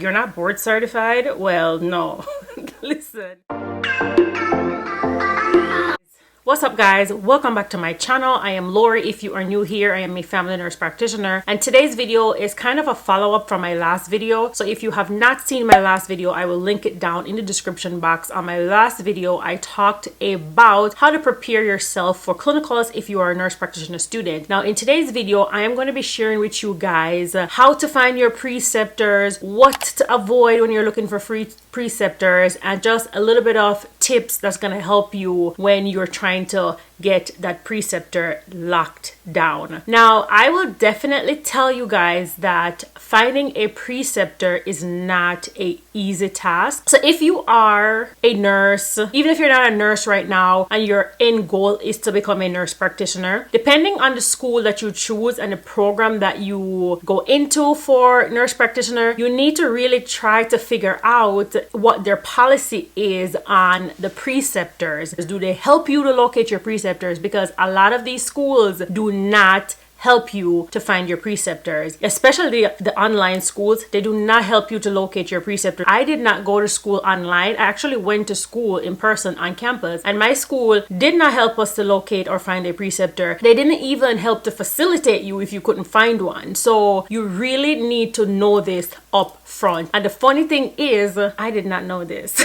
You're not board certified? Well, no. Listen. What's up, guys? Welcome back to my channel. I am Lori. If you are new here, I am a family nurse practitioner, and today's video is kind of a follow-up from my last video. So if you have not seen my last video, I will link it down in the description box. On my last video, I talked about how to prepare yourself for clinicals if you are a nurse practitioner student. Now in today's video, I am going to be sharing with you guys how to find your preceptors, what to avoid when you're looking for free preceptors, and just a little bit of tips that's going to help you when you're trying to get that preceptor locked down. Now, I will definitely tell you guys that finding a preceptor is not an easy task. So if you are a nurse, even if you're not a nurse right now and your end goal is to become a nurse practitioner, depending on the school that you choose and the program that you go into for nurse practitioner, you need to really try to figure out what their policy is on the preceptors. Do they help you to locate your preceptors? Because a lot of these schools do not help you to find your preceptors, especially the online schools. They do not help you to locate your preceptor. I did not go to school online. I actually went to school in person on campus, and my school did not help us to locate or find a preceptor. They didn't even help to facilitate you if you couldn't find one. So you really need to know this up front. And the funny thing is, I did not know this.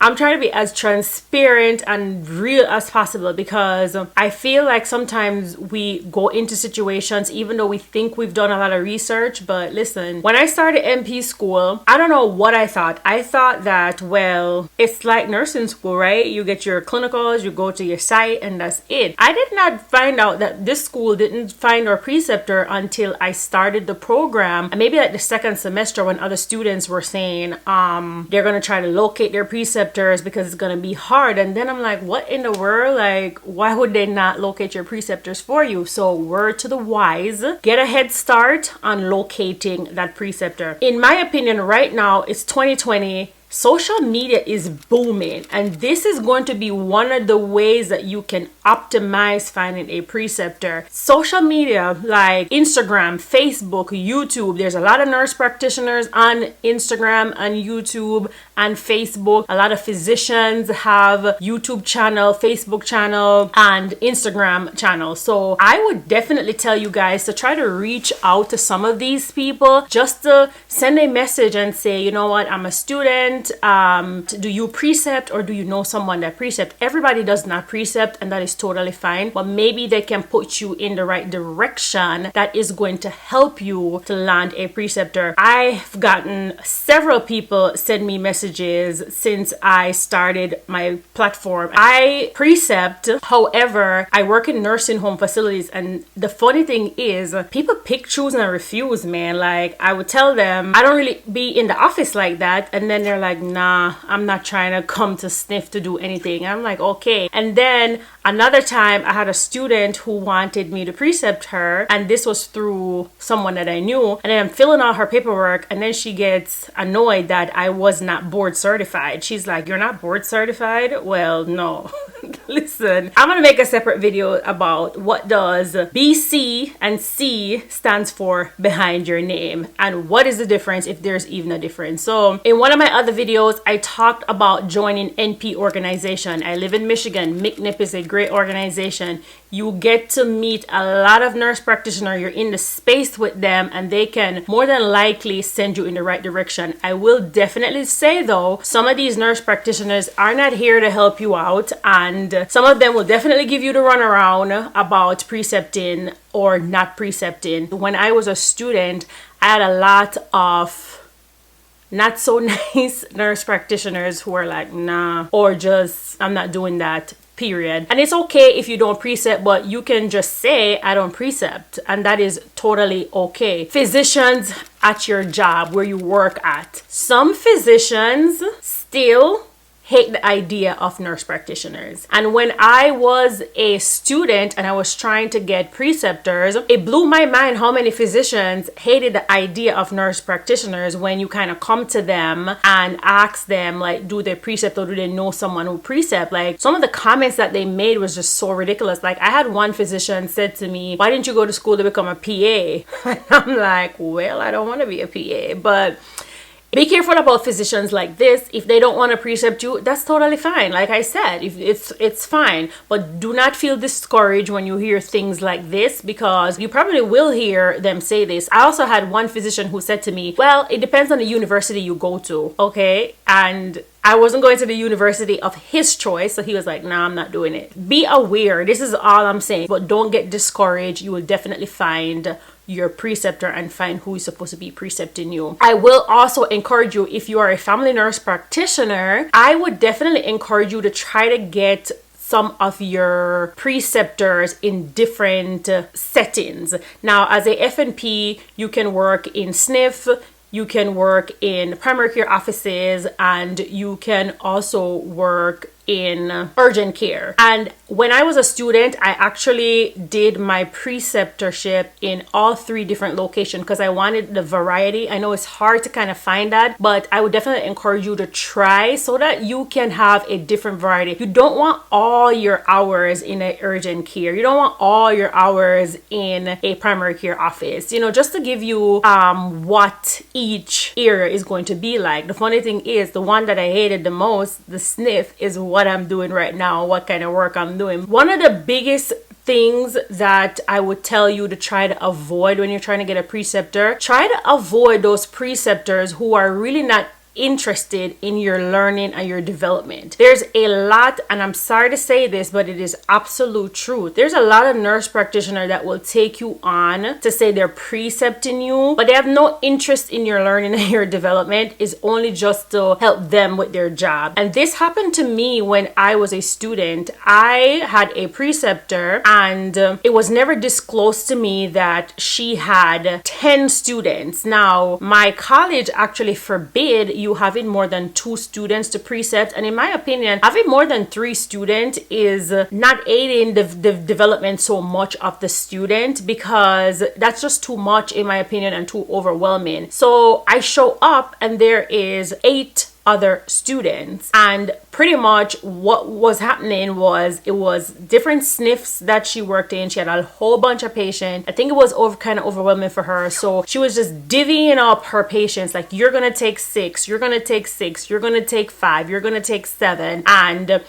I'm trying to be as transparent and real as possible because I feel like sometimes we go into situations even though we think we've done a lot of research. But listen, when I started NP school, I don't know what I thought. I thought that, well, it's like nursing school, right? You get your clinicals, you go to your site, and that's it. I did not find out that this school didn't find our preceptor until I started the program. And maybe like the second semester when other students were saying they're going to try to locate their preceptor because it's gonna be hard. And then I'm like, what in the world? Like, why would they not locate your preceptors for you? So word to the wise, get a head start on locating that preceptor. In my opinion, right now it's 2020. Social media is booming, and this is going to be one of the ways that you can optimize finding a preceptor. Social media like Instagram, Facebook, YouTube. There's a lot of nurse practitioners on Instagram and YouTube and Facebook. A lot of physicians have YouTube channel, Facebook channel, and Instagram channel. So I would definitely tell you guys to try to reach out to some of these people, just to send a message and say, you know what, I'm a student. Do you precept, or do you know someone that precept? Everybody does not precept, and that is totally fine, but maybe they can put you in the right direction that is going to help you to land a preceptor. I've gotten several people send me messages since I started my platform. I precept, however, I work in nursing home facilities, and the funny thing is people pick, choose, and refuse, man. Like, I would tell them I don't really be in the office like that, and then they're like, nah, I'm not trying to come to sniff to do anything. I'm like, okay. And then another time I had a student who wanted me to precept her, and this was through someone that I knew, and then I'm filling out her paperwork, and then she gets annoyed that I was not board certified. She's like, you're not board certified? Well, no. Listen, I'm gonna make a separate video about what does BC and C stands for behind your name, and what is the difference, if there's even a difference. So in one of my other videos, I talked about joining NP organization. I live in Michigan. McNIP is a great organization. You get to meet a lot of nurse practitioners. You're in the space with them, and they can more than likely send you in the right direction. I will definitely say though, some of these nurse practitioners are not here to help you out, and some of them will definitely give you the runaround about precepting or not precepting. When I was a student, I had a lot of not so nice nurse practitioners who are like, nah, or just, I'm not doing that, period. And it's okay if you don't precept, but you can just say, I don't precept, and that is totally okay. Physicians at your job where you work at, some physicians still hate the idea of nurse practitioners. And when I was a student and I was trying to get preceptors, it blew my mind how many physicians hated the idea of nurse practitioners when you kind of come to them and ask them, like, do they precept or do they know someone who precept? Like, some of the comments that they made was just so ridiculous. Like, I had one physician said to me, why didn't you go to school to become a PA? And I'm like, well, I don't want to be a PA, but Be careful about physicians like this. If they don't want to precept you, that's totally fine. Like I said, if it's fine. But do not feel discouraged when you hear things like this, because you probably will hear them say this. I also had one physician who said to me, well, it depends on the university you go to, okay? And I wasn't going to the university of his choice, so he was like, nah, I'm not doing it. Be aware. This is all I'm saying. But don't get discouraged. You will definitely find your preceptor and find who is supposed to be precepting you. I will also encourage you, if you are a family nurse practitioner, I would definitely encourage you to try to get some of your preceptors in different settings. Now, as a FNP, you can work in SNF, you can work in primary care offices, and you can also work in urgent care. And when I was a student, I actually did my preceptorship in all 3 different locations because I wanted the variety. I know it's hard to kind of find that, but I would definitely encourage you to try so that you can have a different variety. You don't want all your hours in an urgent care. You don't want all your hours in a primary care office, you know, just to give you what each area is going to be like. The funny thing is, the one that I hated the most, the SNF, is what I'm doing right now, what kind of work I'm doing. One of the biggest things that I would tell you to try to avoid when you're trying to get a preceptor, try to avoid those preceptors who are really not interested in your learning and your development. There's a lot, and I'm sorry to say this, but it is absolute truth. There's a lot of nurse practitioners that will take you on to say they're precepting you, but they have no interest in your learning and your development. Is only just to help them with their job. And this happened to me when I was a student. I had a preceptor, and it was never disclosed to me that she had 10 students. Now, my college actually forbid you having more than 2 students to precept, and in my opinion, having more than 3 students is not aiding the development so much of the student, because that's just too much in my opinion and too overwhelming. So I show up and there is 8 other students, and pretty much what was happening was, it was different SNFs that she worked in. She had a whole bunch of patients. I think it was kind of overwhelming for her, so she was just divvying up her patients, like, you're gonna take 6, you're gonna take 6, you're gonna take 5, you're gonna take 7, and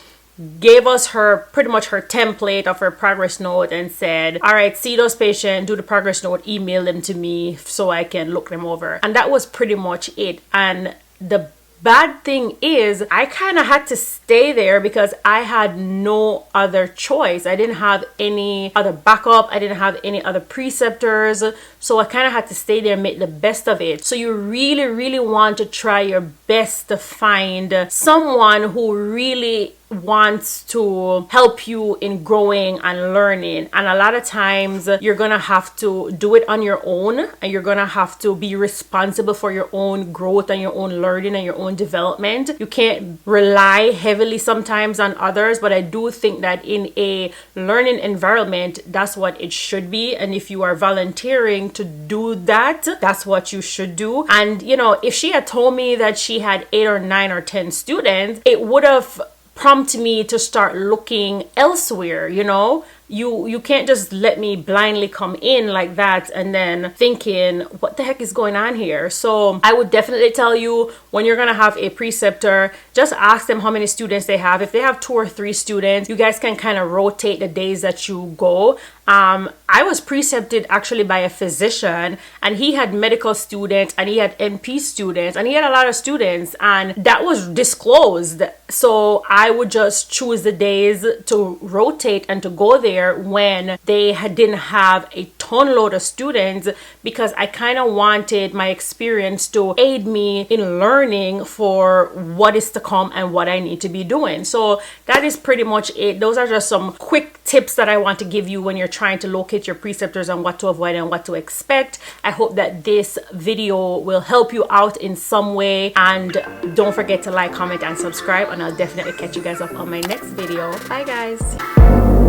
gave us her pretty much her template of her progress note and said, all right, see those patients, do the progress note, email them to me so I can look them over. And that was pretty much it. And the bad thing is, I kind of had to stay there because I had no other choice. I didn't have any other backup. I didn't have any other preceptors. So I kind of had to stay there and make the best of it. So you really, really want to try your best to find someone who really wants to help you in growing and learning. And a lot of times you're gonna have to do it on your own, and you're gonna have to be responsible for your own growth and your own learning and your own development. You can't rely heavily sometimes on others, but I do think that in a learning environment, that's what it should be. And if you are volunteering to do that, that's what you should do. And you know, if she had told me that she had 8 or 9 or 10 students, it would have prompted me to start looking elsewhere. You know, you can't just let me blindly come in like that and then thinking, what the heck is going on here? So I would definitely tell you, when you're gonna have a preceptor, just ask them how many students they have. If they have 2 or 3 students, you guys can kind of rotate the days that you go. I was precepted actually by a physician, and he had medical students and he had NP students and he had a lot of students, and that was disclosed. So I would just choose the days to rotate and to go there when they didn't have a ton load of students, because I kind of wanted my experience to aid me in learning for what is to come and what I need to be doing. So that is pretty much it. Those are just some quick tips that I want to give you when you're trying to locate your preceptors and what to avoid and what to expect. I hope that this video will help you out in some way, and don't forget to like, comment, and subscribe, and I'll definitely catch you guys up on my next video. Bye guys.